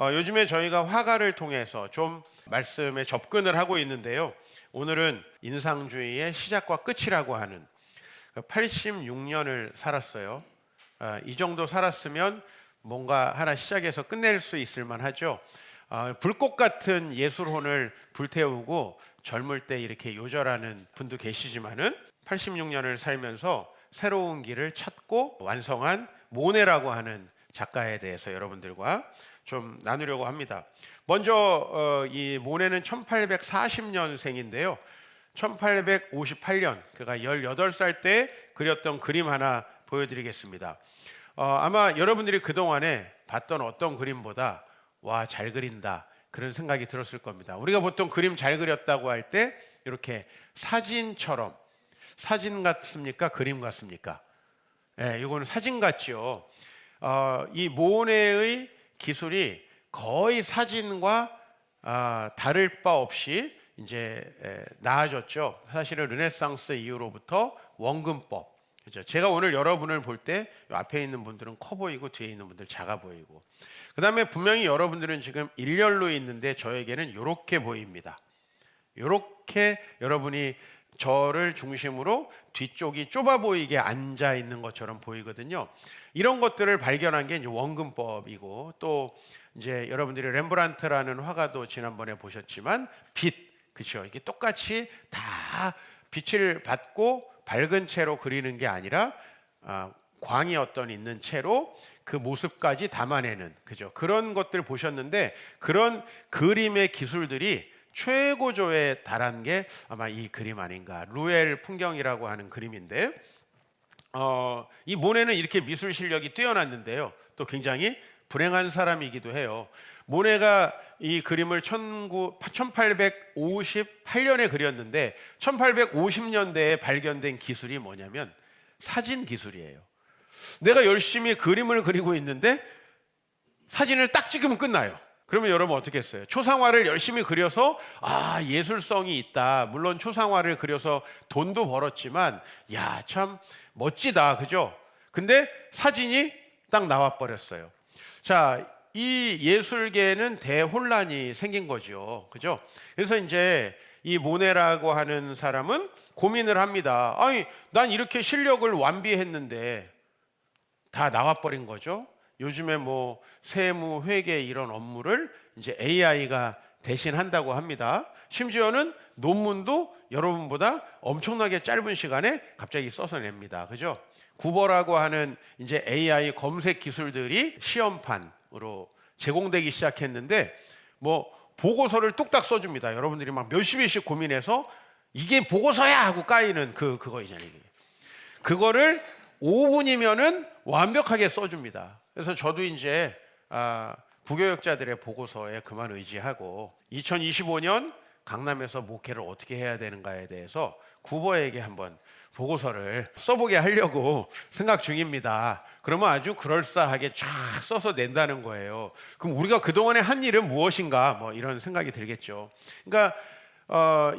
요즘에 저희가 화가를 통해서 좀 말씀에 접근을 하고 있는데요. 오늘은 인상주의의 시작과 끝이라고 하는 86년을 살았어요. 이 정도 살았으면 뭔가 하나 시작해서 끝낼 수 있을 만하죠. 불꽃 같은 예술혼을 불태우고 젊을 때 이렇게 요절하는 분도 계시지만은 86년을 살면서 새로운 길을 찾고 완성한 모네라고 하는 작가에 대해서 여러분들과 좀 나누려고 합니다. 먼저 이 모네는 1840년생인데요. 1858년 그가 18살 때 그렸던 그림 하나 보여드리겠습니다. 아마 여러분들이 그동안에 봤던 어떤 그림보다 와, 잘 그린다 그런 생각이 들었을 겁니다. 우리가 보통 그림 잘 그렸다고 할 때 이렇게 사진처럼, 사진 같습니까? 그림 같습니까? 이거는 사진 같죠. 이 모네의 기술이 거의 사진과 다를 바 없이 이제 나아졌죠. 사실은 르네상스 이후로부터 원근법. 그렇죠? 제가 오늘 여러분을 볼 때 앞에 있는 분들은 커 보이고 뒤에 있는 분들 작아 보이고, 그 다음에 분명히 여러분들은 지금 일렬로 있는데 저에게는 이렇게 보입니다. 이렇게 여러분이 저를 중심으로 뒤쪽이 좁아 보이게 앉아 있는 것처럼 보이거든요. 이런 것들을 발견한 게 이제 원근법이고, 또 이제 여러분들이 렘브란트라는 화가도 지난번에 보셨지만 빛, 그렇죠? 이게 똑같이 다 빛을 받고 밝은 채로 그리는 게 아니라 광이 어떤 있는 채로 그 모습까지 담아내는, 그죠? 그런 것들 보셨는데, 그런 그림의 기술들이 최고조에 달한 게 아마 이 그림 아닌가. 루엘 풍경이라고 하는 그림인데, 이 모네는 이렇게 미술 실력이 뛰어났는데요, 또 굉장히 불행한 사람이기도 해요. 모네가 이 그림을 1858년에 그렸는데 1850년대에 발견된 기술이 뭐냐면 사진 기술이에요. 내가 열심히 그림을 그리고 있는데 사진을 딱 찍으면 끝나요. 그러면 여러분 어떻게 했어요? 초상화를 열심히 그려서 예술성이 있다. 물론 초상화를 그려서 돈도 벌었지만 야, 참 멋지다, 그죠? 근데 사진이 딱 나와 버렸어요. 자, 이 예술계는 대혼란이 생긴 거죠, 그죠? 그래서 이제 이 모네라고 하는 사람은 고민을 합니다. 아니, 난 이렇게 실력을 완비했는데 다 나와버린 거죠. 요즘에 뭐 세무, 회계 이런 업무를 이제 AI가 대신한다고 합니다. 심지어는 논문도 여러분보다 엄청나게 짧은 시간에 갑자기 써서 냅니다. 그죠? 구버라고 하는 이제 AI 검색 기술들이 시험판으로 제공되기 시작했는데, 뭐 보고서를 뚝딱 써줍니다. 여러분들이 막 몇십 일씩 고민해서 이게 보고서야 하고 까이는 그거 있잖아요. 그거를 5분이면은 완벽하게 써줍니다. 그래서 저도 이제 부교역자들의 보고서에 그만 의지하고 2025년 강남에서 목회를 어떻게 해야 되는가에 대해서 구버에게 한번 보고서를 써보게 하려고 생각 중입니다. 그러면 아주 그럴싸하게 쫙 써서 낸다는 거예요. 그럼 우리가 그동안에 한 일은 무엇인가, 뭐 이런 생각이 들겠죠. 그러니까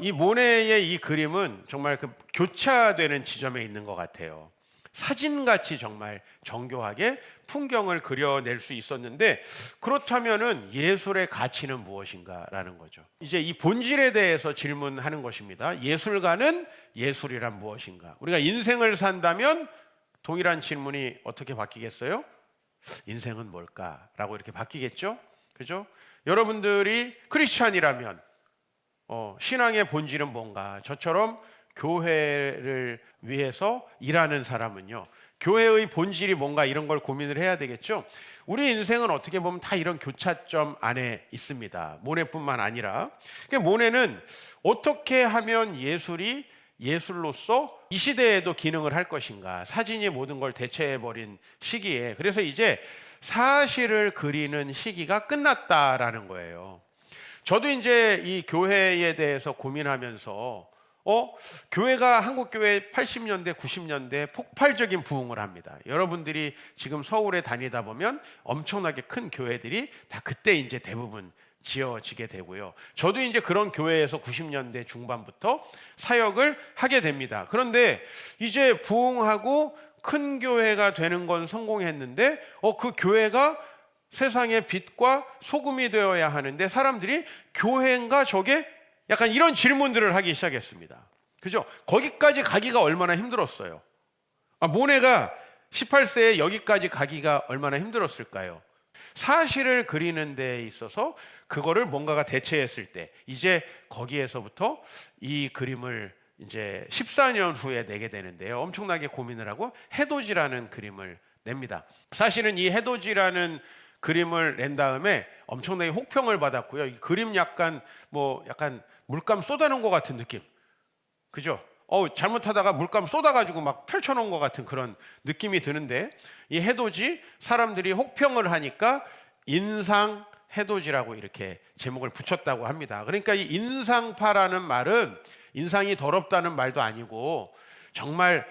이 모네의 이 그림은 정말 그 교차되는 지점에 있는 것 같아요. 사진같이 정말 정교하게 풍경을 그려낼 수 있었는데, 그렇다면은 예술의 가치는 무엇인가라는 거죠. 이제 이 본질에 대해서 질문하는 것입니다. 예술가는 예술이란 무엇인가? 우리가 인생을 산다면 동일한 질문이 어떻게 바뀌겠어요? 인생은 뭘까라고 이렇게 바뀌겠죠? 그죠? 여러분들이 크리스찬이라면 신앙의 본질은 뭔가? 저처럼 교회를 위해서 일하는 사람은요, 교회의 본질이 뭔가 이런 걸 고민을 해야 되겠죠. 우리 인생은 어떻게 보면 다 이런 교차점 안에 있습니다. 모네뿐만 아니라. 모네는 어떻게 하면 예술이 예술로서 이 시대에도 기능을 할 것인가, 사진이 모든 걸 대체해버린 시기에, 그래서 이제 사실을 그리는 시기가 끝났다라는 거예요. 저도 이제 이 교회에 대해서 고민하면서 교회가, 한국교회 80년대, 90년대 폭발적인 부흥을 합니다. 여러분들이 지금 서울에 다니다 보면 엄청나게 큰 교회들이 다 그때 이제 대부분 지어지게 되고요. 저도 이제 그런 교회에서 90년대 중반부터 사역을 하게 됩니다. 그런데 이제 부흥하고 큰 교회가 되는 건 성공했는데 그 교회가 세상의 빛과 소금이 되어야 하는데 사람들이 교회인가 저게? 약간 이런 질문들을 하기 시작했습니다. 그죠? 거기까지 가기가 얼마나 힘들었어요. 모네가 18세에 여기까지 가기가 얼마나 힘들었을까요? 사실을 그리는 데 있어서 그거를 뭔가가 대체했을 때 이제 거기에서부터 이 그림을 이제 14년 후에 내게 되는데요. 엄청나게 고민을 하고 해돋이라는 그림을 냅니다. 사실은 이 해돋이라는 그림을 낸 다음에 엄청나게 혹평을 받았고요. 이 그림 약간 물감 쏟아놓은 것 같은 느낌. 그죠? 잘못하다가 물감 쏟아가지고 막 펼쳐놓은 것 같은 그런 느낌이 드는데 이 해돋이 사람들이 혹평을 하니까 인상 해돋이라고 이렇게 제목을 붙였다고 합니다. 그러니까 이 인상파라는 말은 인상이 더럽다는 말도 아니고 정말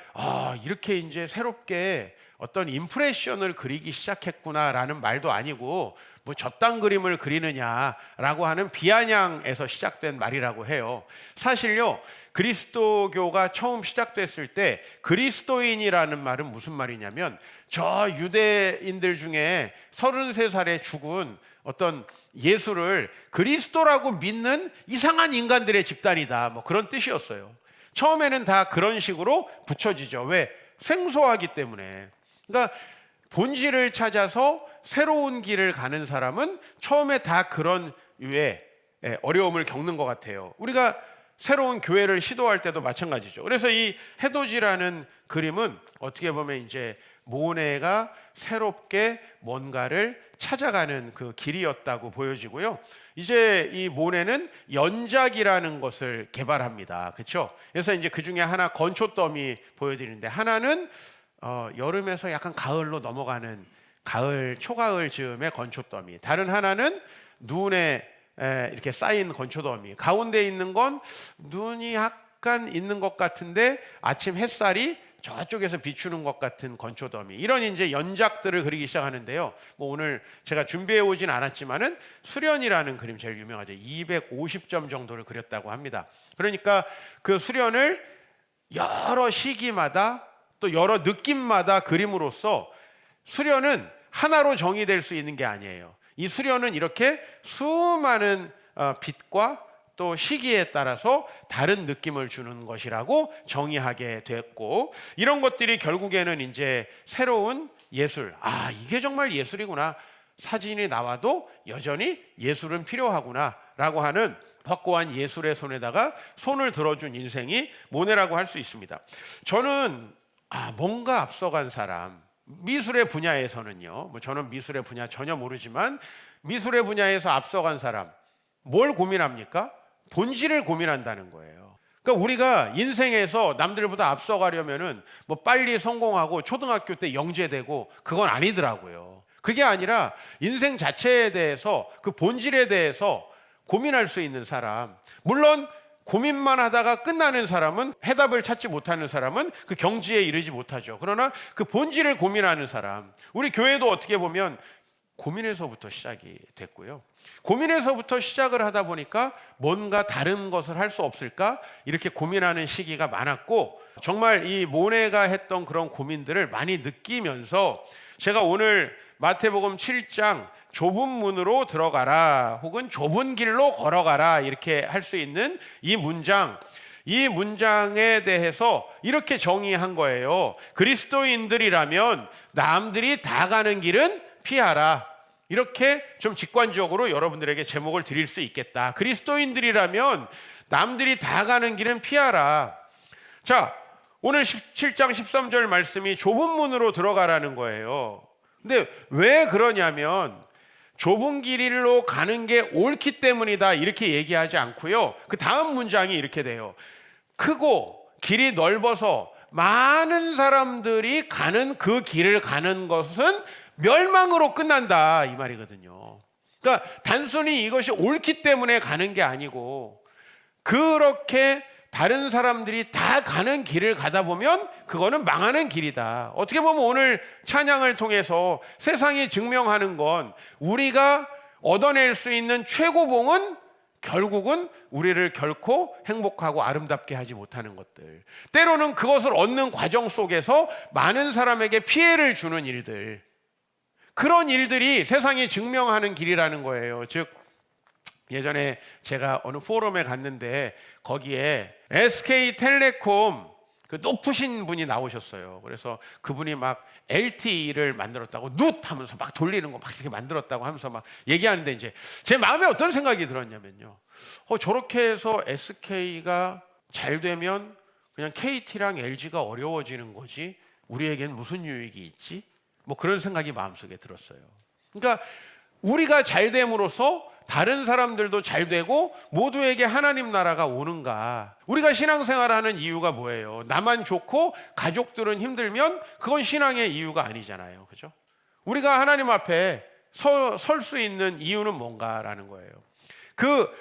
이렇게 이제 새롭게 어떤 임프레션을 그리기 시작했구나라는 말도 아니고 뭐 저딴 그림을 그리느냐라고 하는 비아냥에서 시작된 말이라고 해요. 사실요, 그리스도교가 처음 시작됐을 때 그리스도인이라는 말은 무슨 말이냐면 저 유대인들 중에 33살에 죽은 어떤 예수를 그리스도라고 믿는 이상한 인간들의 집단이다, 뭐 그런 뜻이었어요. 처음에는 다 그런 식으로 붙여지죠. 왜? 생소하기 때문에. 그러니까 본질을 찾아서 새로운 길을 가는 사람은 처음에 다 그런 유의 어려움을 겪는 것 같아요. 우리가 새로운 교회를 시도할 때도 마찬가지죠. 그래서 이 해돋이라는 그림은 어떻게 보면 이제 모네가 새롭게 뭔가를 찾아가는 그 길이었다고 보여지고요. 이제 이 모네는 연작이라는 것을 개발합니다. 그렇죠? 그래서 이제 그 중에 하나 건초더미 보여드리는데 하나는 여름에서 약간 가을로 넘어가는 가을, 초가을 즈음의 건초더미, 다른 하나는 눈에 이렇게 쌓인 건초더미, 가운데 있는 건 눈이 약간 있는 것 같은데 아침 햇살이 저쪽에서 비추는 것 같은 건초더미, 이런 이제 연작들을 그리기 시작하는데요. 뭐 오늘 제가 준비해 오진 않았지만은 수련이라는 그림 제일 유명하죠. 250점 정도를 그렸다고 합니다. 그러니까 그 수련을 여러 시기마다 또 여러 느낌마다 그림으로써 수련은 하나로 정의될 수 있는 게 아니에요. 이 수련은 이렇게 수많은 빛과 또 시기에 따라서 다른 느낌을 주는 것이라고 정의하게 됐고, 이런 것들이 결국에는 이제 새로운 예술, 이게 정말 예술이구나, 사진이 나와도 여전히 예술은 필요하구나 라고 하는 확고한 예술의 손에다가 손을 들어준 인생이 모네라고 할 수 있습니다. 저는 뭔가 앞서간 사람, 미술의 분야에서는요, 뭐 저는 미술의 분야 전혀 모르지만 미술의 분야에서 앞서간 사람, 뭘 고민합니까? 본질을 고민한다는 거예요. 그러니까 우리가 인생에서 남들보다 앞서가려면은 뭐 빨리 성공하고 초등학교 때 영재되고 그건 아니더라고요. 그게 아니라 인생 자체에 대해서, 그 본질에 대해서 고민할 수 있는 사람, 물론 고민만 하다가 끝나는 사람은, 해답을 찾지 못하는 사람은 그 경지에 이르지 못하죠. 그러나 그 본질을 고민하는 사람, 우리 교회도 어떻게 보면 고민에서부터 시작이 됐고요. 고민에서부터 시작을 하다 보니까 뭔가 다른 것을 할 수 없을까? 이렇게 고민하는 시기가 많았고, 정말 이 모네가 했던 그런 고민들을 많이 느끼면서 제가 오늘 마태복음 7장 좁은 문으로 들어가라 혹은 좁은 길로 걸어가라 이렇게 할 수 있는 이 문장에 대해서 이렇게 정의한 거예요. 그리스도인들이라면 남들이 다 가는 길은 피하라. 이렇게 좀 직관적으로 여러분들에게 제목을 드릴 수 있겠다. 그리스도인들이라면 남들이 다 가는 길은 피하라. 자, 오늘 17장 13절 말씀이 좁은 문으로 들어가라는 거예요. 근데 왜 그러냐면 좁은 길로 가는 게 옳기 때문이다 이렇게 얘기하지 않고요. 그 다음 문장이 이렇게 돼요. 크고 길이 넓어서 많은 사람들이 가는 그 길을 가는 것은 멸망으로 끝난다 이 말이거든요. 그러니까 단순히 이것이 옳기 때문에 가는 게 아니고, 그렇게 다른 사람들이 다 가는 길을 가다 보면 그거는 망하는 길이다. 어떻게 보면 오늘 찬양을 통해서 세상이 증명하는 건 우리가 얻어낼 수 있는 최고봉은 결국은 우리를 결코 행복하고 아름답게 하지 못하는 것들, 때로는 그것을 얻는 과정 속에서 많은 사람에게 피해를 주는 일들, 그런 일들이 세상이 증명하는 길이라는 거예요. 즉 예전에 제가 어느 포럼에 갔는데 거기에 SK텔레콤 그 높으신 분이 나오셨어요. 그래서 그분이 막 LTE를 만들었다고 눕 하면서 막 돌리는 거 막 이렇게 만들었다고 하면서 막 얘기하는데 이제 제 마음에 어떤 생각이 들었냐면요. 저렇게 해서 SK가 잘 되면 그냥 KT랑 LG가 어려워지는 거지 우리에겐 무슨 유익이 있지? 뭐 그런 생각이 마음속에 들었어요. 그러니까 우리가 잘 됨으로써 다른 사람들도 잘 되고 모두에게 하나님 나라가 오는가? 우리가 신앙생활하는 이유가 뭐예요? 나만 좋고 가족들은 힘들면 그건 신앙의 이유가 아니잖아요. 그죠? 우리가 하나님 앞에 설 수 있는 이유는 뭔가라는 거예요.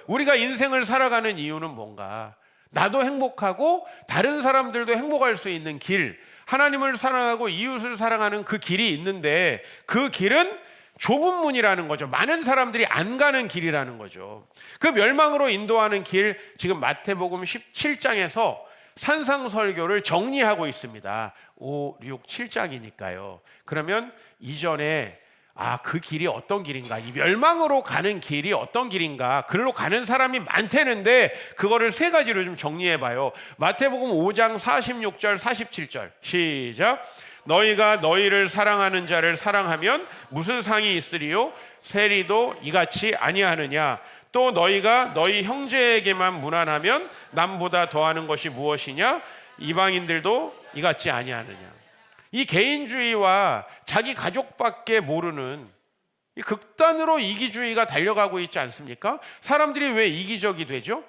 우리가 인생을 살아가는 이유는 뭔가? 나도 행복하고 다른 사람들도 행복할 수 있는 길, 하나님을 사랑하고 이웃을 사랑하는 그 길이 있는데 그 길은 좁은 문이라는 거죠. 많은 사람들이 안 가는 길이라는 거죠. 그 멸망으로 인도하는 길, 지금 마태복음 17장에서 산상설교를 정리하고 있습니다. 5, 6, 7장이니까요. 그러면 이전에 그 길이 어떤 길인가, 이 멸망으로 가는 길이 어떤 길인가, 그걸로 가는 사람이 많다는데 그거를 세 가지로 좀 정리해 봐요. 마태복음 5장 46절 47절 시작. 너희가 너희를 사랑하는 자를 사랑하면 무슨 상이 있으리요? 세리도 이같이 아니하느냐? 또 너희가 너희 형제에게만 무난하면 남보다 더하는 것이 무엇이냐? 이방인들도 이같이 아니하느냐? 이 개인주의와 자기 가족밖에 모르는 이 극단으로 이기주의가 달려가고 있지 않습니까? 사람들이 왜 이기적이 되죠?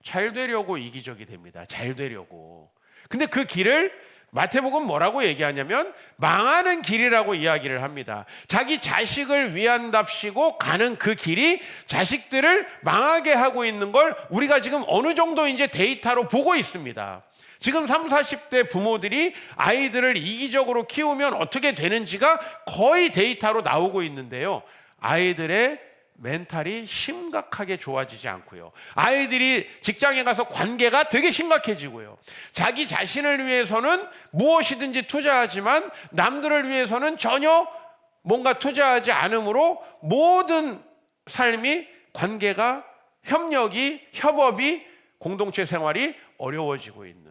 잘 되려고 이기적이 됩니다. 잘 되려고. 근데 그 길을 마태복음 뭐라고 얘기하냐면 망하는 길이라고 이야기를 합니다. 자기 자식을 위한답시고 가는 그 길이 자식들을 망하게 하고 있는 걸 우리가 지금 어느 정도 이제 데이터로 보고 있습니다. 지금 30, 40대 부모들이 아이들을 이기적으로 키우면 어떻게 되는지가 거의 데이터로 나오고 있는데요. 아이들의 멘탈이 심각하게 좋아지지 않고요. 아이들이 직장에 가서 관계가 되게 심각해지고요. 자기 자신을 위해서는 무엇이든지 투자하지만 남들을 위해서는 전혀 뭔가 투자하지 않으므로 모든 삶이 관계가 협업이 공동체 생활이 어려워지고 있는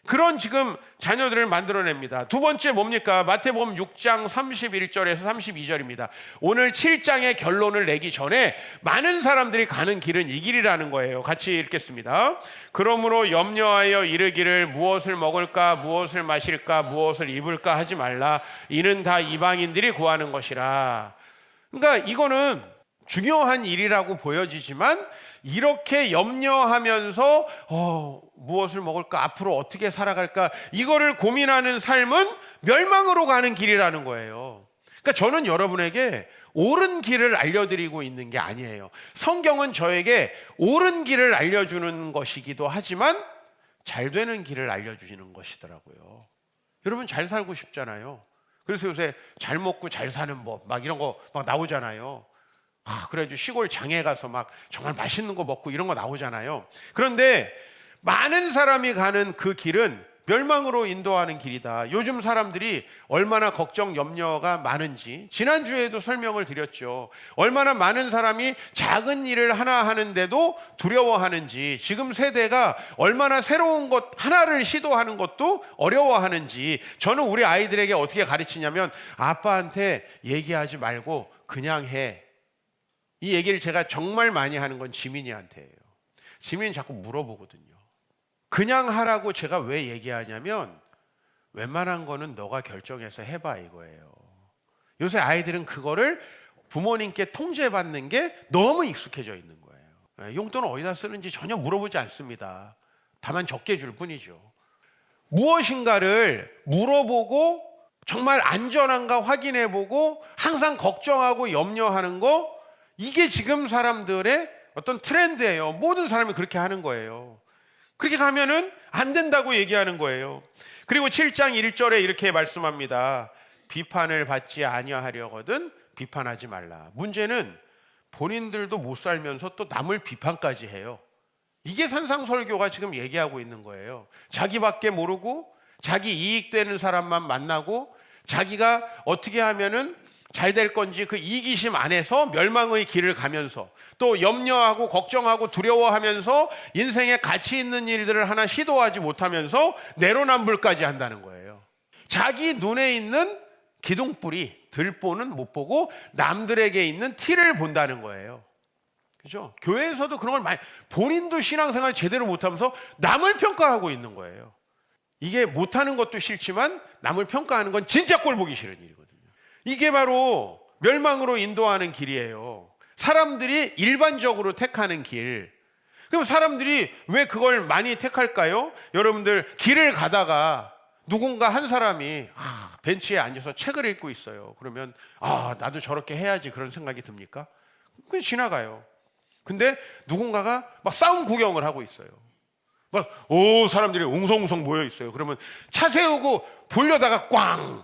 그런 지금 자녀들을 만들어냅니다. 두 번째 뭡니까? 마태복음 6장 31절에서 32절입니다. 오늘 7장의 결론을 내기 전에 많은 사람들이 가는 길은 이 길이라는 거예요. 같이 읽겠습니다. 그러므로 염려하여 이르기를 무엇을 먹을까, 무엇을 마실까, 무엇을 입을까 하지 말라. 이는 다 이방인들이 구하는 것이라. 그러니까 이거는 중요한 일이라고 보여지지만 이렇게 염려하면서 무엇을 먹을까, 앞으로 어떻게 살아갈까, 이거를 고민하는 삶은 멸망으로 가는 길이라는 거예요. 그러니까 저는 여러분에게 옳은 길을 알려드리고 있는 게 아니에요. 성경은 저에게 옳은 길을 알려주는 것이기도 하지만 잘 되는 길을 알려주시는 것이더라고요. 여러분 잘 살고 싶잖아요. 그래서 요새 잘 먹고 잘 사는 법 막 이런 거 막 나오잖아요. 그래가지고 시골 장에 가서 막 정말 맛있는 거 먹고 이런 거 나오잖아요. 그런데 많은 사람이 가는 그 길은 멸망으로 인도하는 길이다. 요즘 사람들이 얼마나 걱정, 염려가 많은지 지난주에도 설명을 드렸죠. 얼마나 많은 사람이 작은 일을 하나 하는데도 두려워하는지, 지금 세대가 얼마나 새로운 것 하나를 시도하는 것도 어려워하는지, 저는 우리 아이들에게 어떻게 가르치냐면 아빠한테 얘기하지 말고 그냥 해. 이 얘기를 제가 정말 많이 하는 건 지민이한테예요. 지민이 자꾸 물어보거든요. 그냥 하라고 제가 왜 얘기하냐면 웬만한 거는 너가 결정해서 해봐 이거예요. 요새 아이들은 그거를 부모님께 통제받는 게 너무 익숙해져 있는 거예요. 용돈을 어디다 쓰는지 전혀 물어보지 않습니다. 다만 적게 줄 뿐이죠. 무엇인가를 물어보고 정말 안전한가 확인해보고 항상 걱정하고 염려하는 거, 이게 지금 사람들의 어떤 트렌드예요. 모든 사람이 그렇게 하는 거예요. 그렇게 가면은 안 된다고 얘기하는 거예요. 그리고 7장 1절에 이렇게 말씀합니다. 비판을 받지 아니하려거든 비판하지 말라. 문제는 본인들도 못 살면서 또 남을 비판까지 해요. 이게 산상설교가 지금 얘기하고 있는 거예요. 자기밖에 모르고 자기 이익되는 사람만 만나고 자기가 어떻게 하면은 잘 될 건지 그 이기심 안에서 멸망의 길을 가면서 또 염려하고 걱정하고 두려워하면서 인생에 가치 있는 일들을 하나 시도하지 못하면서 내로남불까지 한다는 거예요. 자기 눈에 있는 기둥뿌리, 들보는 못 보고 남들에게 있는 티를 본다는 거예요. 그죠? 교회에서도 그런 걸 많이, 본인도 신앙생활 제대로 못하면서 남을 평가하고 있는 거예요. 이게 못하는 것도 싫지만 남을 평가하는 건 진짜 꼴 보기 싫은 일이거든요. 이게 바로 멸망으로 인도하는 길이에요. 사람들이 일반적으로 택하는 길. 그럼 사람들이 왜 그걸 많이 택할까요? 여러분들 길을 가다가 누군가 한 사람이 벤치에 앉아서 책을 읽고 있어요. 그러면 나도 저렇게 해야지 그런 생각이 듭니까? 그냥 지나가요. 근데 누군가가 막 싸움 구경을 하고 있어요. 사람들이 웅성웅성 모여 있어요. 그러면 차 세우고 보려다가 꽝!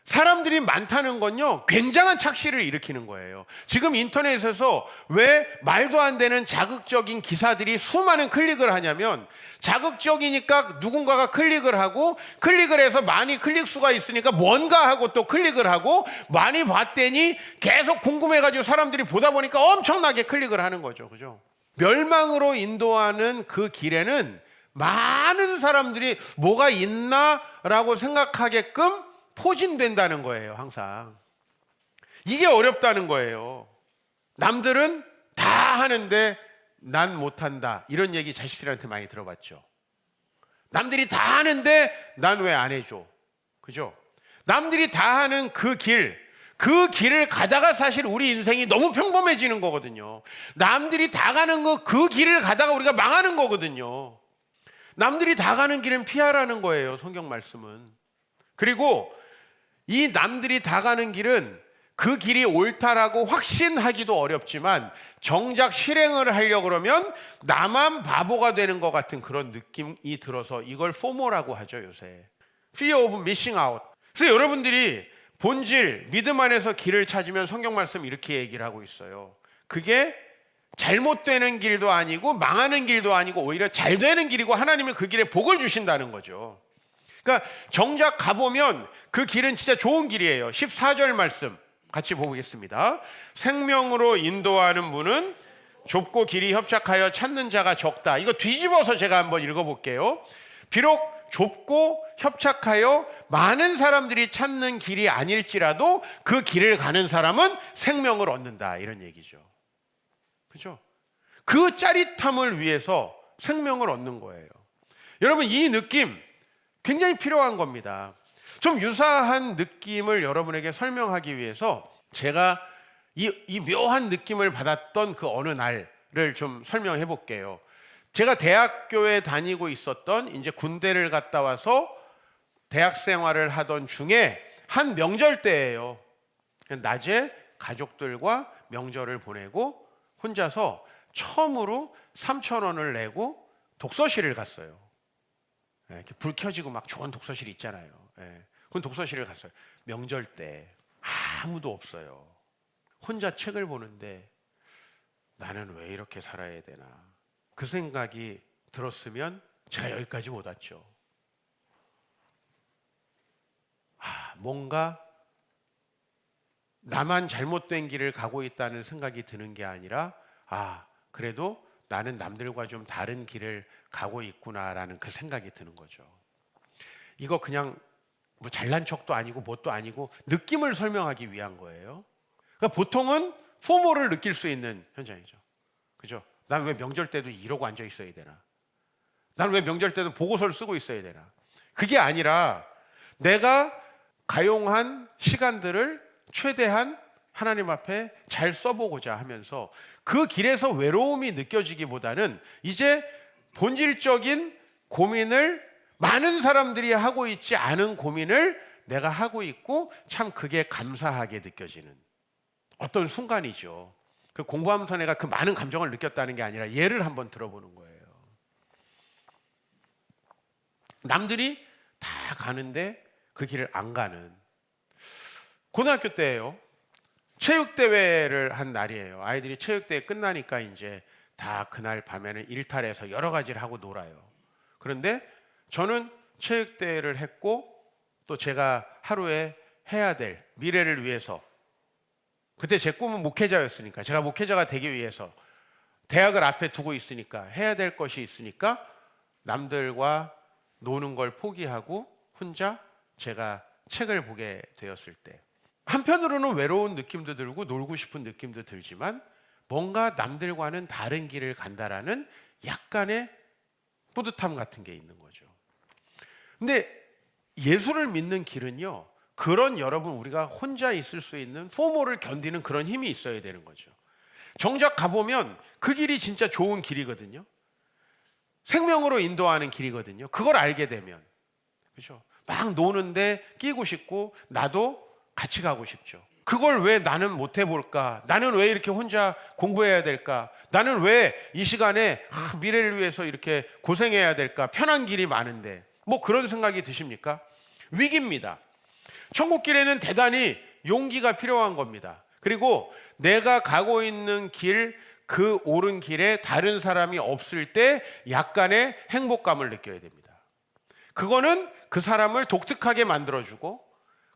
사람들이 많다는 건요, 굉장한 착시를 일으키는 거예요. 지금 인터넷에서 왜 말도 안 되는 자극적인 기사들이 수많은 클릭을 하냐면, 자극적이니까 누군가가 클릭을 하고, 클릭을 해서 많이 클릭 수가 있으니까 뭔가 하고 또 클릭을 하고, 많이 봤더니 계속 궁금해가지고 사람들이 보다 보니까 엄청나게 클릭을 하는 거죠. 그죠? 멸망으로 인도하는 그 길에는 많은 사람들이 뭐가 있나라고 생각하게끔 포진된다는 거예요. 항상 이게 어렵다는 거예요. 남들은 다 하는데 난 못한다, 이런 얘기 자식들한테 많이 들어봤죠. 남들이 다 하는데 난 왜 안 해줘? 그죠? 남들이 다 하는 그 길을 가다가 사실 우리 인생이 너무 평범해지는 거거든요. 남들이 다 가는 그 길을 가다가 우리가 망하는 거거든요. 남들이 다 가는 길은 피하라는 거예요, 성경 말씀은. 그리고 이 남들이 다 가는 길은 그 길이 옳다라고 확신하기도 어렵지만 정작 실행을 하려고 그러면 나만 바보가 되는 것 같은 그런 느낌이 들어서 이걸 포모라고 하죠, 요새. Fear of missing out. 그래서 여러분들이 본질, 믿음 안에서 길을 찾으면 성경 말씀 이렇게 얘기를 하고 있어요. 그게 잘못되는 길도 아니고 망하는 길도 아니고 오히려 잘 되는 길이고 하나님이 그 길에 복을 주신다는 거죠. 그러니까 정작 가보면 그 길은 진짜 좋은 길이에요. 14절 말씀 같이 보겠습니다. 생명으로 인도하는 문은 좁고 길이 협착하여 찾는 자가 적다. 이거 뒤집어서 제가 한번 읽어볼게요. 비록 좁고 협착하여 많은 사람들이 찾는 길이 아닐지라도 그 길을 가는 사람은 생명을 얻는다, 이런 얘기죠. 그죠? 그 짜릿함을 위해서 생명을 얻는 거예요. 여러분, 이 느낌 굉장히 필요한 겁니다. 좀 유사한 느낌을 여러분에게 설명하기 위해서 제가 이 묘한 느낌을 받았던 그 어느 날을 좀 설명해 볼게요. 제가 대학교에 다니고 있었던, 이제 군대를 갔다 와서 대학 생활을 하던 중에 한 명절 때예요. 낮에 가족들과 명절을 보내고 혼자서 처음으로 3,000원을 내고 독서실을 갔어요. 이렇게 불 켜지고 막 좋은 독서실 있잖아요. 그건 독서실을 갔어요. 명절 때 아무도 없어요. 혼자 책을 보는데 나는 왜 이렇게 살아야 되나, 그 생각이 들었으면 제가 여기까지 못 왔죠. 뭔가 나만 잘못된 길을 가고 있다는 생각이 드는 게 아니라 그래도 나는 남들과 좀 다른 길을 가고 있구나라는 그 생각이 드는 거죠. 이거 그냥 뭐 잘난 척도 아니고 뭣도 아니고 느낌을 설명하기 위한 거예요. 그러니까 보통은 포모를 느낄 수 있는 현장이죠. 그죠? 난 왜 명절 때도 이러고 앉아 있어야 되나? 난 왜 명절 때도 보고서를 쓰고 있어야 되나? 그게 아니라 내가 가용한 시간들을 최대한 하나님 앞에 잘 써보고자 하면서 그 길에서 외로움이 느껴지기보다는 이제 본질적인 고민을, 많은 사람들이 하고 있지 않은 고민을 내가 하고 있고 참 그게 감사하게 느껴지는 어떤 순간이죠. 그 공부하면서 내가 그 많은 감정을 느꼈다는 게 아니라 예를 한번 들어보는 거예요. 남들이 다 가는데 그 길을 안 가는, 고등학교 때예요. 체육대회를 한 날이에요. 아이들이 체육대회 끝나니까 이제 다 그날 밤에는 일탈해서 여러 가지를 하고 놀아요. 그런데 저는 체육대회를 했고 또 제가 하루에 해야 될 미래를 위해서 그때 제 꿈은 목회자였으니까, 제가 목회자가 되기 위해서 대학을 앞에 두고 있으니까, 해야 될 것이 있으니까 남들과 노는 걸 포기하고 혼자 제가 책을 보게 되었을 때, 한편으로는 외로운 느낌도 들고 놀고 싶은 느낌도 들지만 뭔가 남들과는 다른 길을 간다라는 약간의 뿌듯함 같은 게 있는 거죠. 근데 예수를 믿는 길은요, 그런 여러분 우리가 혼자 있을 수 있는 포모를 견디는 그런 힘이 있어야 되는 거죠. 정작 가보면 그 길이 진짜 좋은 길이거든요. 생명으로 인도하는 길이거든요. 그걸 알게 되면, 그렇죠? 막 노는데 끼고 싶고 나도 같이 가고 싶죠. 그걸 왜 나는 못 해볼까? 나는 왜 이렇게 혼자 공부해야 될까? 나는 왜 이 시간에 미래를 위해서 이렇게 고생해야 될까? 편한 길이 많은데. 뭐 그런 생각이 드십니까? 위기입니다. 천국길에는 대단히 용기가 필요한 겁니다. 그리고 내가 가고 있는 길, 그 옳은 길에 다른 사람이 없을 때 약간의 행복감을 느껴야 됩니다. 그거는 그 사람을 독특하게 만들어주고,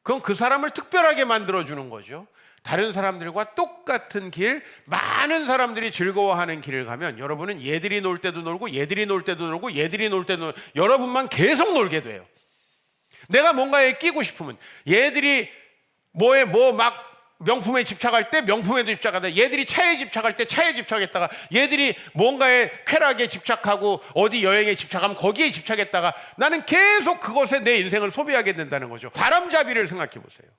그건 그 사람을 특별하게 만들어주는 거죠. 다른 사람들과 똑같은 길, 많은 사람들이 즐거워하는 길을 가면 여러분은 얘들이 놀 때도 놀고 얘들이 놀 때도 놀고 얘들이 놀 때도 놀고 여러분만 계속 놀게 돼요. 내가 뭔가에 끼고 싶으면 얘들이 뭐에 뭐 막 명품에 집착할 때 명품에도 집착하다, 얘들이 차에 집착할 때 차에 집착했다가, 얘들이 뭔가에 쾌락에 집착하고 어디 여행에 집착하면 거기에 집착했다가 나는 계속 그것에 내 인생을 소비하게 된다는 거죠. 바람잡이를 생각해 보세요.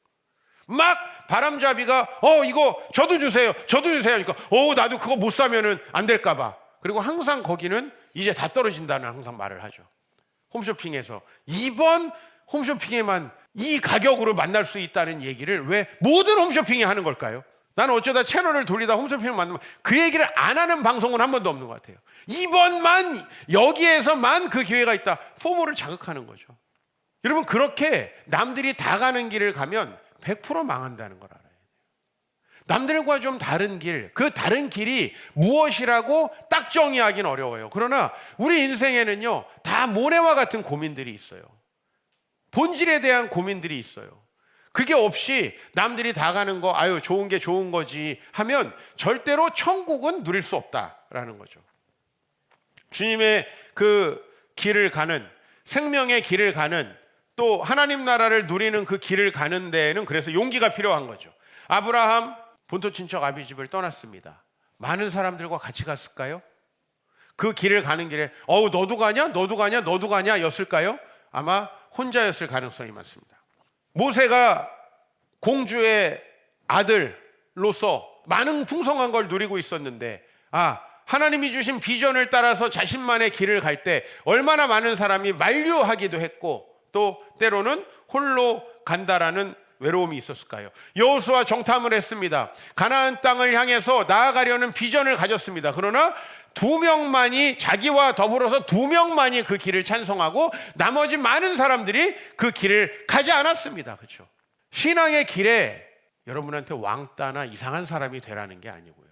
막 바람잡이가 이거 저도 주세요 저도 주세요 그러니까 나도 그거 못 사면은 안 될까 봐. 그리고 항상 거기는 이제 다 떨어진다는 항상 말을 하죠. 홈쇼핑에서 이번 홈쇼핑에만 이 가격으로 만날 수 있다는 얘기를 왜 모든 홈쇼핑이 하는 걸까요? 나는 어쩌다 채널을 돌리다 홈쇼핑을 만나면 그 얘기를 안 하는 방송은 한 번도 없는 것 같아요. 이번만 여기에서만 그 기회가 있다. 포모를 자극하는 거죠. 여러분, 그렇게 남들이 다 가는 길을 가면 100% 망한다는 걸 알아요. 남들과 좀 다른 길, 그 다른 길이 무엇이라고 딱 정의하기는 어려워요. 그러나 우리 인생에는요, 다 모래와 같은 고민들이 있어요. 본질에 대한 고민들이 있어요. 그게 없이 남들이 다 가는 거, 아유 좋은 게 좋은 거지 하면 절대로 천국은 누릴 수 없다라는 거죠. 주님의 그 길을 가는, 생명의 길을 가는, 또 하나님 나라를 누리는 그 길을 가는 데에는 그래서 용기가 필요한 거죠. 아브라함 본토 친척 아비 집을 떠났습니다. 많은 사람들과 같이 갔을까요? 그 길을 가는 길에 너도 가냐? 너도 가냐? 너도 가냐? 였을까요? 아마 혼자였을 가능성이 많습니다. 모세가 공주의 아들로서 많은 풍성한 걸 누리고 있었는데, 하나님이 주신 비전을 따라서 자신만의 길을 갈 때 얼마나 많은 사람이 만류하기도 했고, 또 때로는 홀로 간다라는 외로움이 있었을까요? 여호수아 정탐을 했습니다. 가나안 땅을 향해서 나아가려는 비전을 가졌습니다. 그러나 2명만이, 자기와 더불어서 2명만이 그 길을 찬송하고 나머지 많은 사람들이 그 길을 가지 않았습니다. 그렇죠? 신앙의 길에 여러분한테 왕따나 이상한 사람이 되라는 게 아니고요.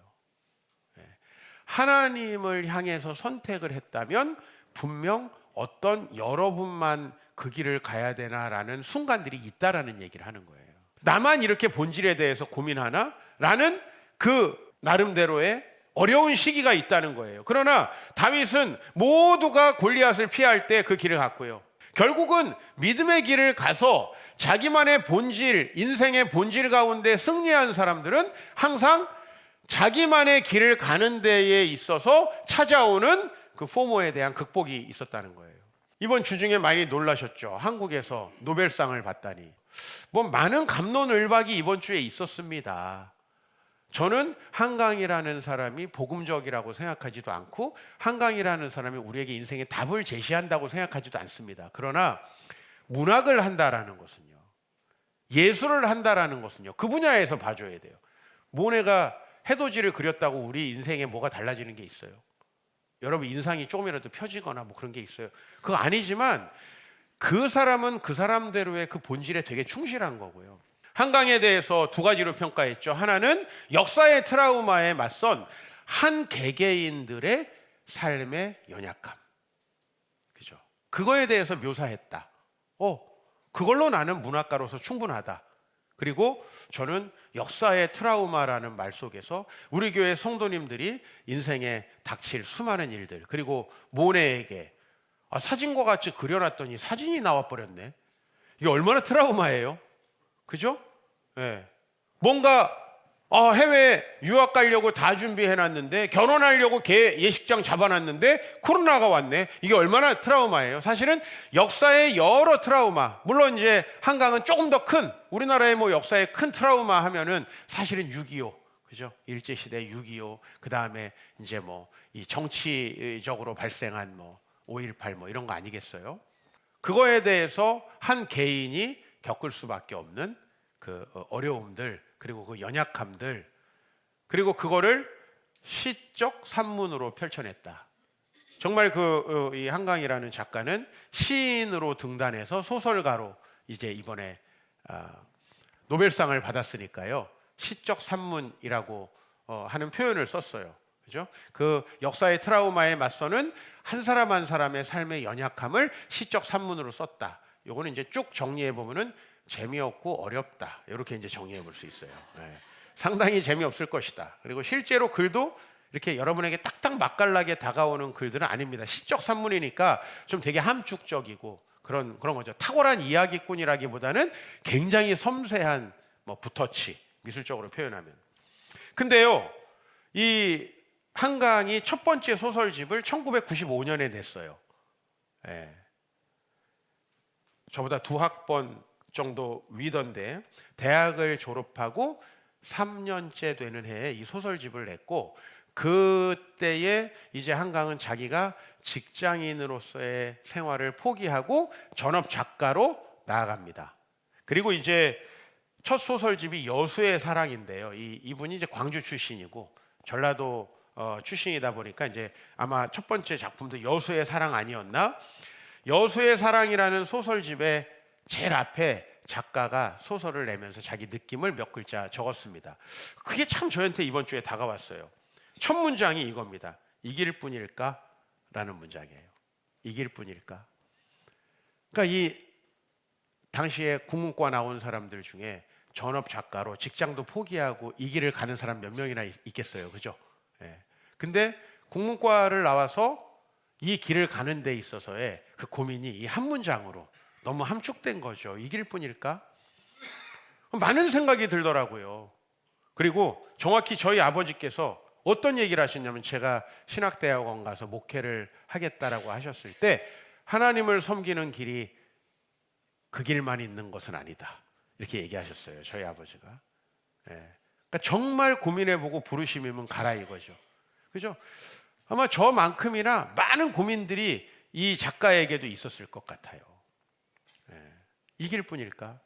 하나님을 향해서 선택을 했다면 분명 어떤 여러분만 그 길을 가야 되나라는 순간들이 있다라는 얘기를 하는 거예요. 나만 이렇게 본질에 대해서 고민하나? 라는 그 나름대로의 어려운 시기가 있다는 거예요. 그러나 다윗은 모두가 골리앗을 피할 때 그 길을 갔고요. 결국은 믿음의 길을 가서 자기만의 본질, 인생의 본질 가운데 승리한 사람들은 항상 자기만의 길을 가는 데에 있어서 찾아오는 그 포모에 대한 극복이 있었다는 거예요. 이번 주 중에 많이 놀라셨죠? 한국에서 노벨상을 받다니. 많은 갑론을박이 이번 주에 있었습니다. 저는 한강이라는 사람이 복음적이라고 생각하지도 않고 한강이라는 사람이 우리에게 인생의 답을 제시한다고 생각하지도 않습니다. 그러나 문학을 한다라는 것은요, 예술을 한다라는 것은요, 그 분야에서 봐줘야 돼요. 모네가 해돋이를 그렸다고 우리 인생에 뭐가 달라지는 게 있어요? 여러분 인상이 조금이라도 펴지거나 뭐 그런 게 있어요? 그거 아니지만 그 사람은 그 사람대로의 그 본질에 되게 충실한 거고요. 한강에 대해서 2가지로 평가했죠. 하나는 역사의 트라우마에 맞선 한 개개인들의 삶의 연약함, 그죠? 그거에 대해서 묘사했다. 그걸로 나는 문학가로서 충분하다. 그리고 저는 역사의 트라우마라는 말 속에서 우리 교회 성도님들이 인생에 닥칠 수많은 일들, 그리고 모네에게 사진과 같이 그려놨더니 사진이 나와버렸네. 이게 얼마나 트라우마예요? 그죠? 네. 뭔가 해외 유학 가려고 다 준비해놨는데, 결혼하려고 예식장 잡아놨는데 코로나가 왔네. 이게 얼마나 트라우마예요. 사실은 역사의 여러 트라우마, 물론 이제 한강은 조금 더 큰, 우리나라의 뭐 역사의 큰 트라우마 하면은 사실은 6.25, 그죠? 일제시대 6.25, 그 다음에 이제 뭐 이 정치적으로 발생한 뭐 5.18 뭐 이런 거 아니겠어요? 그거에 대해서 한 개인이 겪을 수밖에 없는 그 어려움들, 그리고 그 연약함들, 그리고 그거를 시적 산문으로 펼쳐냈다. 정말 이 한강이라는 작가는 시인으로 등단해서 소설가로 이제 이번에 노벨상을 받았으니까요, 시적 산문이라고 하는 표현을 썼어요. 그죠? 그 역사의 트라우마에 맞서는 한 사람 한 사람의 삶의 연약함을 시적 산문으로 썼다. 요거는 이제 쭉 정리해 보면은 재미없고 어렵다, 이렇게 이제 정리해 볼 수 있어요. 네. 상당히 재미없을 것이다. 그리고 실제로 글도 이렇게 여러분에게 딱딱 맛깔나게 다가오는 글들은 아닙니다. 시적 산문이니까 좀 되게 함축적이고 그런 거죠. 탁월한 이야기꾼이라기보다는 굉장히 섬세한 뭐 붓터치, 미술적으로 표현하면. 근데요, 이 한강이 첫 번째 소설집을 1995년에 냈어요. 네. 저보다 2학번 정도 위던데, 대학을 졸업하고 3년째 되는 해에 이 소설집을 냈고, 그때에 이제 한강은 자기가 직장인으로서의 생활을 포기하고 전업 작가로 나아갑니다. 그리고 이제 첫 소설집이 여수의 사랑인데요. 이분이 이제 광주 출신이고 전라도 출신이다 보니까 이제 아마 첫 번째 작품도 여수의 사랑 아니었나? 여수의 사랑이라는 소설집의 제일 앞에 작가가 소설을 내면서 자기 느낌을 몇 글자 적었습니다. 그게 참 저한테 이번 주에 다가왔어요. 첫 문장이 이겁니다. 이길 뿐일까? 라는 문장이에요. 이길 뿐일까? 그러니까 이 당시에 국문과 나온 사람들 중에 전업 작가로 직장도 포기하고 이 길을 가는 사람 몇 명이나 있겠어요. 그죠? 예. 근데 국문과를 나와서 이 길을 가는 데 있어서의 그 고민이 이 한 문장으로 너무 함축된 거죠. 이길 뿐일까? 많은 생각이 들더라고요. 그리고 정확히 저희 아버지께서 어떤 얘기를 하셨냐면, 제가 신학대학원 가서 목회를 하겠다라고 하셨을 때, 하나님을 섬기는 길이 그 길만 있는 것은 아니다, 이렇게 얘기하셨어요. 저희 아버지가. 예. 그러니까 정말 고민해보고 부르심이면 가라 이거죠. 그죠? 아마 저만큼이나 많은 고민들이 이 작가에게도 있었을 것 같아요. 예. 이 길뿐일까?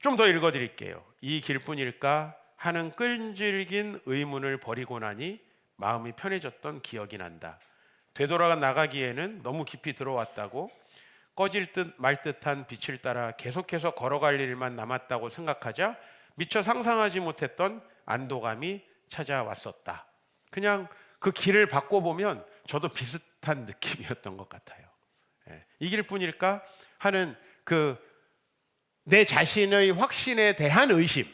좀 더 읽어드릴게요. 이 길뿐일까 하는 끈질긴 의문을 버리고 나니 마음이 편해졌던 기억이 난다. 되돌아가 나가기에는 너무 깊이 들어왔다고, 꺼질 듯 말 듯한 빛을 따라 계속해서 걸어갈 일만 남았다고 생각하자 미처 상상하지 못했던 안도감이 찾아왔었다. 그냥 그 길을 바꿔보면 저도 비슷한 느낌이었던 것 같아요. 예. 이 길뿐일까 하는 내 자신의 확신에 대한 의심,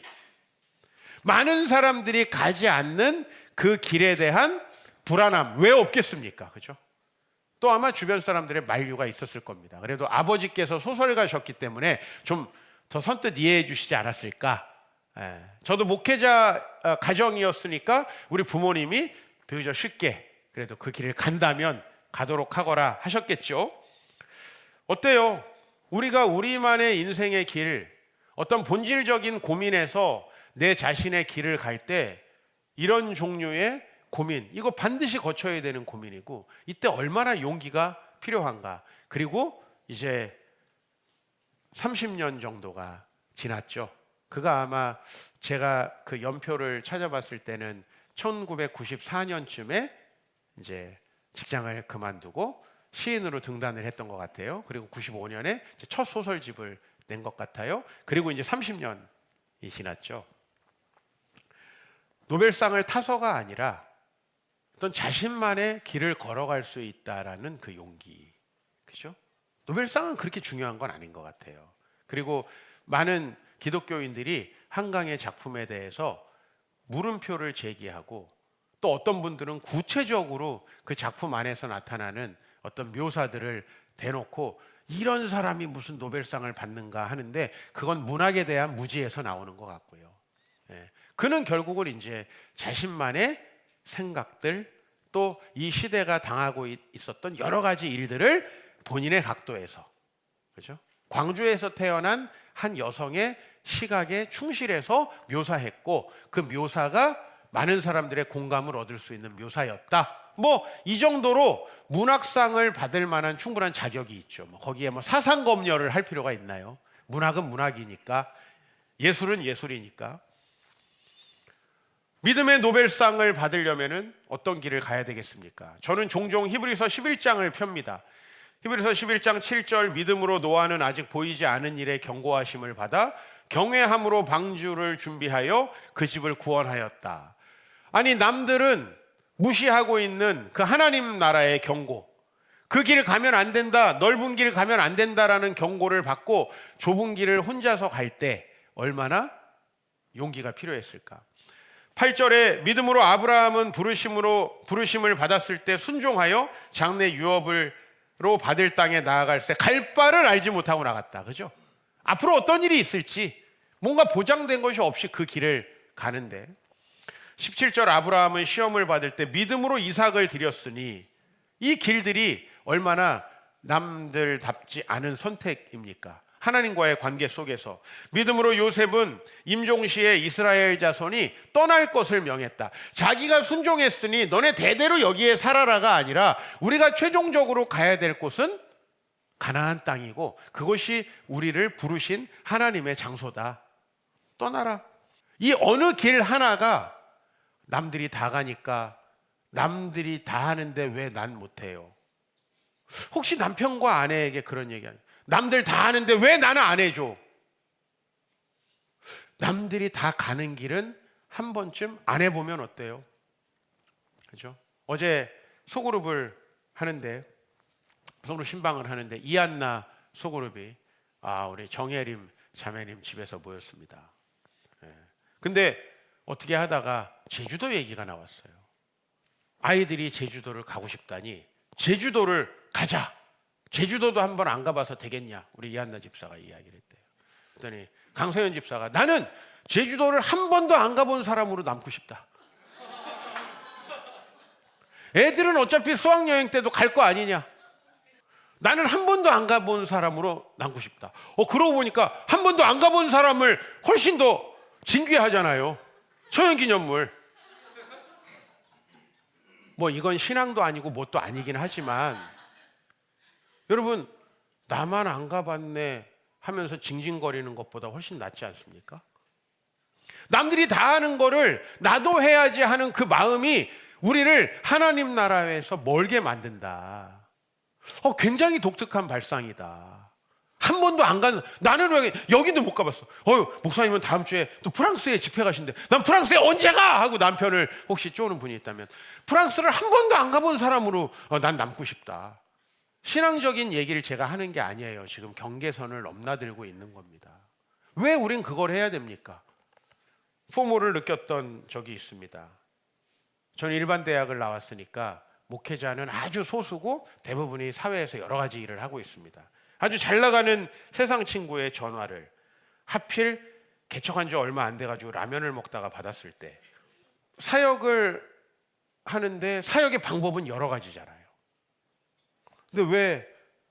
많은 사람들이 가지 않는 그 길에 대한 불안함, 왜 없겠습니까? 그죠? 또 아마 주변 사람들의 만류가 있었을 겁니다. 그래도 아버지께서 소설가셨기 때문에 좀 더 선뜻 이해해 주시지 않았을까? 예. 저도 목회자 가정이었으니까 우리 부모님이 비교적 쉽게 그래도 그 길을 간다면 가도록 하거라 하셨겠죠. 어때요? 우리가 우리만의 인생의 길, 어떤 본질적인 고민에서 내 자신의 길을 갈 때 이런 종류의 고민, 이거 반드시 거쳐야 되는 고민이고, 이때 얼마나 용기가 필요한가. 그리고 이제 30년 정도가 지났죠. 그가 아마 제가 그 연표를 찾아봤을 때는 1994년쯤에 이제 직장을 그만두고 시인으로 등단을 했던 것 같아요. 그리고 95년에 첫 소설집을 낸 것 같아요. 그리고 이제 30년이 지났죠. 노벨상을 타서가 아니라 어떤 자신만의 길을 걸어갈 수 있다라는 그 용기, 그죠? 노벨상은 그렇게 중요한 건 아닌 것 같아요. 그리고 많은 기독교인들이 한강의 작품에 대해서 물음표를 제기하고, 또 어떤 분들은 구체적으로 그 작품 안에서 나타나는 어떤 묘사들을 대놓고 이런 사람이 무슨 노벨상을 받는가 하는데, 그건 문학에 대한 무지에서 나오는 것 같고요. 그는 결국은 이제 자신만의 생각들, 또 이 시대가 당하고 있었던 여러 가지 일들을 본인의 각도에서, 그죠? 광주에서 태어난 한 여성의 시각에 충실해서 묘사했고, 그 묘사가 많은 사람들의 공감을 얻을 수 있는 묘사였다. 뭐 이 정도로 문학상을 받을 만한 충분한 자격이 있죠. 거기에 사상 검열을 할 필요가 있나요? 문학은 문학이니까, 예술은 예술이니까. 믿음의 노벨상을 받으려면은 어떤 길을 가야 되겠습니까? 저는 종종 히브리서 11장을 펴니다. 히브리서 11장 7절, 믿음으로 노아는 아직 보이지 않은 일에 경고하심을 받아 경외함으로 방주를 준비하여 그 집을 구원하였다. 아니, 남들은 무시하고 있는 그 하나님 나라의 경고, 그 길 가면 안 된다, 넓은 길 가면 안 된다라는 경고를 받고 좁은 길을 혼자서 갈 때 얼마나 용기가 필요했을까? 8절에 믿음으로 아브라함은 부르심을 받았을 때 순종하여 장래 유업으로 받을 땅에 나아갈새 갈 바를 알지 못하고 나갔다. 그죠? 앞으로 어떤 일이 있을지 뭔가 보장된 것이 없이 그 길을 가는데, 17절 아브라함은 시험을 받을 때 믿음으로 이삭을 드렸으니, 이 길들이 얼마나 남들답지 않은 선택입니까? 하나님과의 관계 속에서 믿음으로 요셉은 임종시에 이스라엘 자손이 떠날 것을 명했다. 자기가 순종했으니 너네 대대로 여기에 살아라가 아니라 우리가 최종적으로 가야 될 곳은 가나안 땅이고 그것이 우리를 부르신 하나님의 장소다. 떠나라. 이 어느 길 하나가 남들이 다 가니까, 남들이 다 하는데 왜 난 못해요? 혹시 남편과 아내에게 그런 얘기 아니에요? 남들 다 하는데 왜 나는 안 해줘? 남들이 다 가는 길은 한 번쯤 안 해보면 어때요? 그죠? 어제 소그룹을 하는데, 소그룹 신방을 하는데 이한나 소그룹이 우리 정혜림 자매님 집에서 모였습니다. 근데 어떻게 하다가 제주도 얘기가 나왔어요. 아이들이 제주도를 가고 싶다니 제주도를 가자. 제주도도 한번 안 가봐서 되겠냐? 우리 이한나 집사가 이야기를 했대요. 그랬더니 강서연 집사가 나는 제주도를 한 번도 안 가본 사람으로 남고 싶다. 애들은 어차피 수학여행 때도 갈 거 아니냐? 나는 한 번도 안 가본 사람으로 남고 싶다. 그러고 보니까 한 번도 안 가본 사람을 훨씬 더 진귀하잖아요. 초연기념물. 뭐 이건 신앙도 아니고 뭣도 아니긴 하지만, 여러분, 나만 안 가봤네 하면서 징징거리는 것보다 훨씬 낫지 않습니까? 남들이 다 하는 거를 나도 해야지 하는 그 마음이 우리를 하나님 나라에서 멀게 만든다. 굉장히 독특한 발상이다. 한 번도 안 간, 나는 왜 여기도 못 가봤어. 목사님은 다음 주에 또 프랑스에 집회 가신대. 난 프랑스에 언제 가? 하고 남편을 혹시 쪼는 분이 있다면, 프랑스를 한 번도 안 가본 사람으로 난 남고 싶다. 신앙적인 얘기를 제가 하는 게 아니에요. 지금 경계선을 넘나들고 있는 겁니다. 왜 우린 그걸 해야 됩니까? 포모를 느꼈던 적이 있습니다. 저는 일반 대학을 나왔으니까 목회자는 아주 소수고 대부분이 사회에서 여러 가지 일을 하고 있습니다. 아주 잘 나가는 세상 친구의 전화를 하필 개척한 지 얼마 안 돼가지고 라면을 먹다가 받았을 때, 사역을 하는데 사역의 방법은 여러 가지잖아요. 근데 왜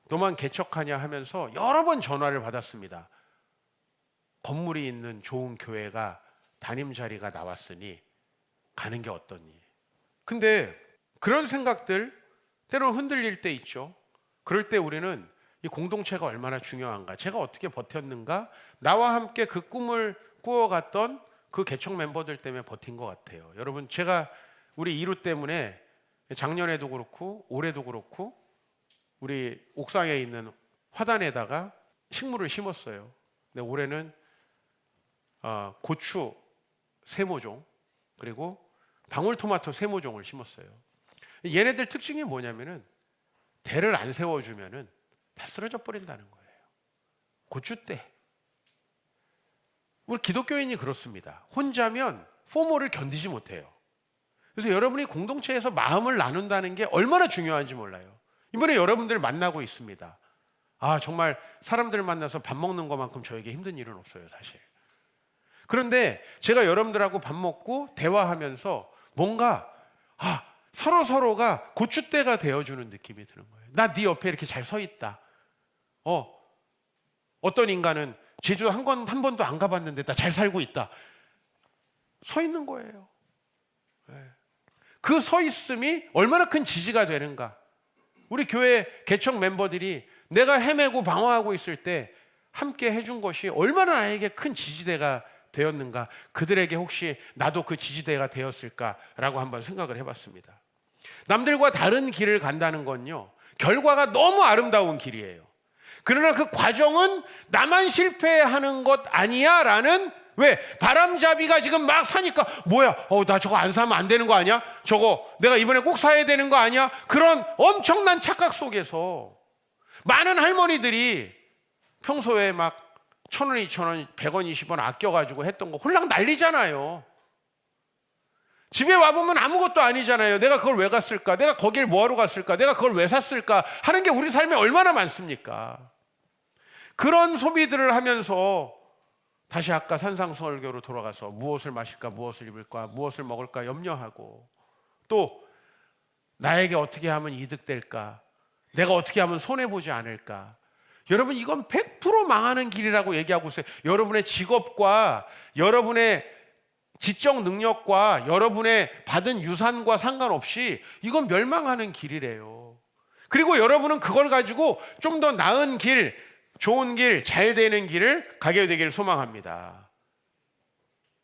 너만 개척하냐 하면서 여러 번 전화를 받았습니다. 건물이 있는 좋은 교회가 담임 자리가 나왔으니 가는 게 어떠니? 근데 그런 생각들 때로는 흔들릴 때 있죠. 그럴 때 우리는 이 공동체가 얼마나 중요한가, 제가 어떻게 버텼는가, 나와 함께 그 꿈을 꾸어갔던 그 개척 멤버들 때문에 버틴 것 같아요. 여러분, 제가 우리 이루 때문에 작년에도 그렇고 올해도 그렇고 우리 옥상에 있는 화단에다가 식물을 심었어요. 근데 올해는 고추 3모종 그리고 방울토마토 3모종을 심었어요. 얘네들 특징이 뭐냐면은 대를 안 세워주면은 다 쓰러져 버린다는 거예요. 고추대, 우리 기독교인이 그렇습니다. 혼자면 포모를 견디지 못해요. 그래서 여러분이 공동체에서 마음을 나눈다는 게 얼마나 중요한지 몰라요. 이번에 여러분들 만나고 있습니다. 정말 사람들 만나서 밥 먹는 것만큼 저에게 힘든 일은 없어요, 사실. 그런데 제가 여러분들하고 밥 먹고 대화하면서 뭔가 서로가 고춧대가 되어주는 느낌이 드는 거예요. 나 네 옆에 이렇게 잘 서 있다. 어떤 인간은 제주 한 번도 안 가봤는데 나 잘 살고 있다. 서 있는 거예요. 그 서 있음이 얼마나 큰 지지가 되는가. 우리 교회 개척 멤버들이 내가 헤매고 방황하고 있을 때 함께 해준 것이 얼마나 나에게 큰 지지대가 되었는가. 그들에게 혹시 나도 그 지지대가 되었을까라고 한번 생각을 해봤습니다. 남들과 다른 길을 간다는 건요, 결과가 너무 아름다운 길이에요. 그러나 그 과정은 나만 실패하는 것 아니야 라는, 왜? 바람잡이가 지금 막 사니까 뭐야, 나 저거 안 사면 안 되는 거 아니야? 저거 내가 이번에 꼭 사야 되는 거 아니야? 그런 엄청난 착각 속에서 많은 할머니들이 평소에 막 1,000원, 2,000원, 100원, 20원 아껴가지고 했던 거 홀랑 난리잖아요. 집에 와보면 아무것도 아니잖아요. 내가 그걸 왜 갔을까? 내가 거길 뭐하러 갔을까? 내가 그걸 왜 샀을까? 하는 게 우리 삶에 얼마나 많습니까? 그런 소비들을 하면서 다시 아까 산상설교로 돌아가서 무엇을 마실까, 무엇을 입을까, 무엇을 먹을까 염려하고, 또 나에게 어떻게 하면 이득될까, 내가 어떻게 하면 손해보지 않을까. 여러분, 이건 100% 망하는 길이라고 얘기하고 있어요. 여러분의 직업과 여러분의 지적 능력과 여러분의 받은 유산과 상관없이 이건 멸망하는 길이래요. 그리고 여러분은 그걸 가지고 좀 더 나은 길, 좋은 길, 잘 되는 길을 가게 되기를 소망합니다.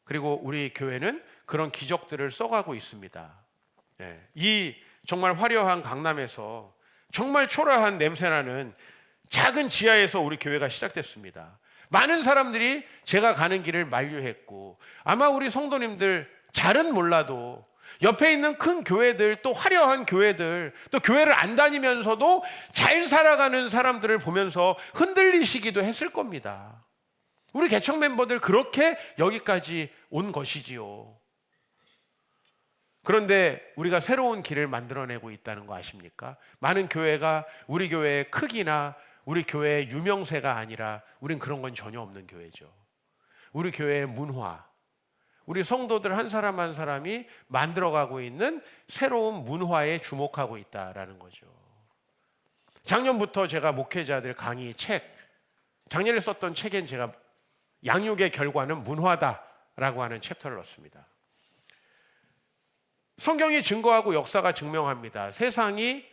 그리고 우리 교회는 그런 기적들을 써가고 있습니다. 이 정말 화려한 강남에서 정말 초라한 냄새나는 작은 지하에서 우리 교회가 시작됐습니다. 많은 사람들이 제가 가는 길을 만류했고, 아마 우리 성도님들 잘은 몰라도 옆에 있는 큰 교회들, 또 화려한 교회들, 또 교회를 안 다니면서도 잘 살아가는 사람들을 보면서 흔들리시기도 했을 겁니다. 우리 개척 멤버들 그렇게 여기까지 온 것이지요. 그런데 우리가 새로운 길을 만들어내고 있다는 거 아십니까? 많은 교회가 우리 교회의 크기나 우리 교회의 유명세가 아니라 우린 그런 건 전혀 없는 교회죠. 우리 교회의 문화, 우리 성도들 한 사람 한 사람이 만들어가고 있는 새로운 문화에 주목하고 있다라는 거죠. 작년부터 제가 목회자들 강의 작년에 썼던 책엔 제가 양육의 결과는 문화다라고 하는 챕터를 넣습니다. 성경이 증거하고 역사가 증명합니다. 세상이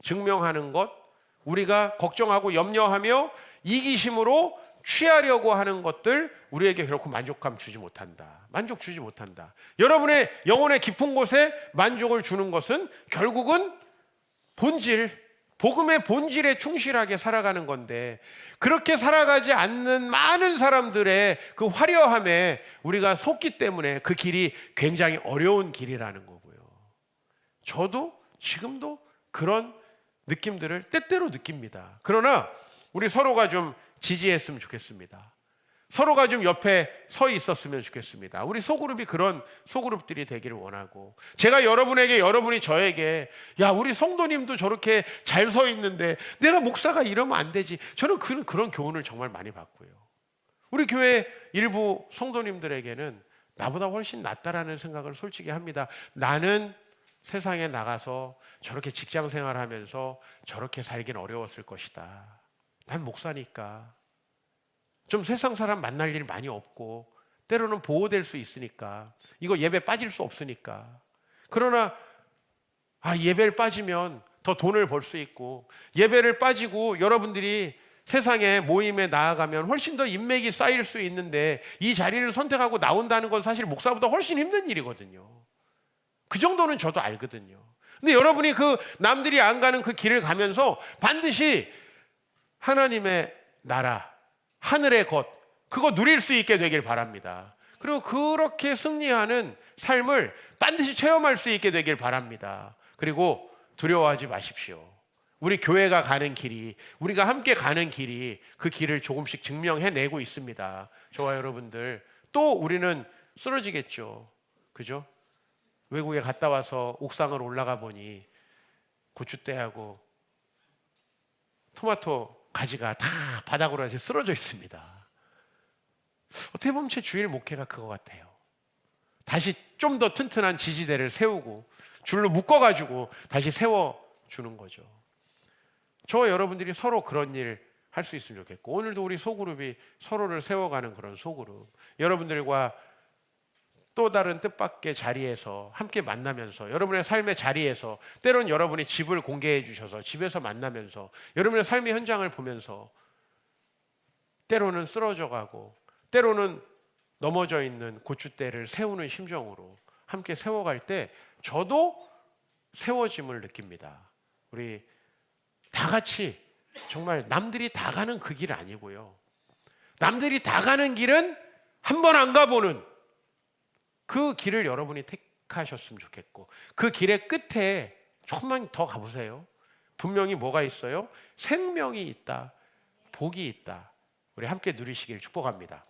증명하는 것, 우리가 걱정하고 염려하며 이기심으로 취하려고 하는 것들, 우리에게 결코 만족감 주지 못한다. 만족 주지 못한다. 여러분의 영혼의 깊은 곳에 만족을 주는 것은 결국은 본질, 복음의 본질에 충실하게 살아가는 건데, 그렇게 살아가지 않는 많은 사람들의 그 화려함에 우리가 속기 때문에 그 길이 굉장히 어려운 길이라는 거고요. 저도 지금도 그런 느낌들을 때때로 느낍니다. 그러나 우리 서로가 좀 지지했으면 좋겠습니다. 서로가 좀 옆에 서 있었으면 좋겠습니다. 우리 소그룹이 그런 소그룹들이 되기를 원하고, 제가 여러분에게, 여러분이 저에게, 야, 우리 성도님도 저렇게 잘 서 있는데 내가 목사가 이러면 안 되지. 저는 그런 교훈을 정말 많이 받고요. 우리 교회 일부 성도님들에게는 나보다 훨씬 낫다라는 생각을 솔직히 합니다. 나는 세상에 나가서 저렇게 직장 생활하면서 저렇게 살긴 어려웠을 것이다. 난 목사니까 좀 세상 사람 만날 일 많이 없고, 때로는 보호될 수 있으니까, 이거 예배 빠질 수 없으니까. 그러나 예배를 빠지면 더 돈을 벌 수 있고, 예배를 빠지고 여러분들이 세상에 모임에 나아가면 훨씬 더 인맥이 쌓일 수 있는데, 이 자리를 선택하고 나온다는 건 사실 목사보다 훨씬 힘든 일이거든요. 그 정도는 저도 알거든요. 근데 여러분이 그 남들이 안 가는 그 길을 가면서 반드시 하나님의 나라, 하늘의 것, 그거 누릴 수 있게 되길 바랍니다. 그리고 그렇게 승리하는 삶을 반드시 체험할 수 있게 되길 바랍니다. 그리고 두려워하지 마십시오. 우리 교회가 가는 길이, 우리가 함께 가는 길이 그 길을 조금씩 증명해내고 있습니다. 저와 여러분들 또 우리는 쓰러지겠죠. 그죠? 외국에 갔다 와서 옥상을 올라가 보니 고추대하고 토마토 가지가 다 바닥으로 이제 쓰러져 있습니다. 어떻게 보면 제 주일 목회가 그거 같아요. 다시 좀 더 튼튼한 지지대를 세우고 줄로 묶어가지고 다시 세워주는 거죠. 저와 여러분들이 서로 그런 일 할 수 있으면 좋겠고, 오늘도 우리 소그룹이 서로를 세워가는 그런 소그룹, 여러분들과 또 다른 뜻밖의 자리에서 함께 만나면서, 여러분의 삶의 자리에서, 때론 여러분이 집을 공개해 주셔서 집에서 만나면서 여러분의 삶의 현장을 보면서 때로는 쓰러져 가고 때로는 넘어져 있는 고추대를 세우는 심정으로 함께 세워갈 때 저도 세워짐을 느낍니다. 우리 다 같이 정말 남들이 다 가는 그 길 아니고요, 남들이 다 가는 길은 한 번 안 가보는 그 길을 여러분이 택하셨으면 좋겠고, 그 길의 끝에 조금만 더 가보세요. 분명히 뭐가 있어요? 생명이 있다, 복이 있다. 우리 함께 누리시길 축복합니다.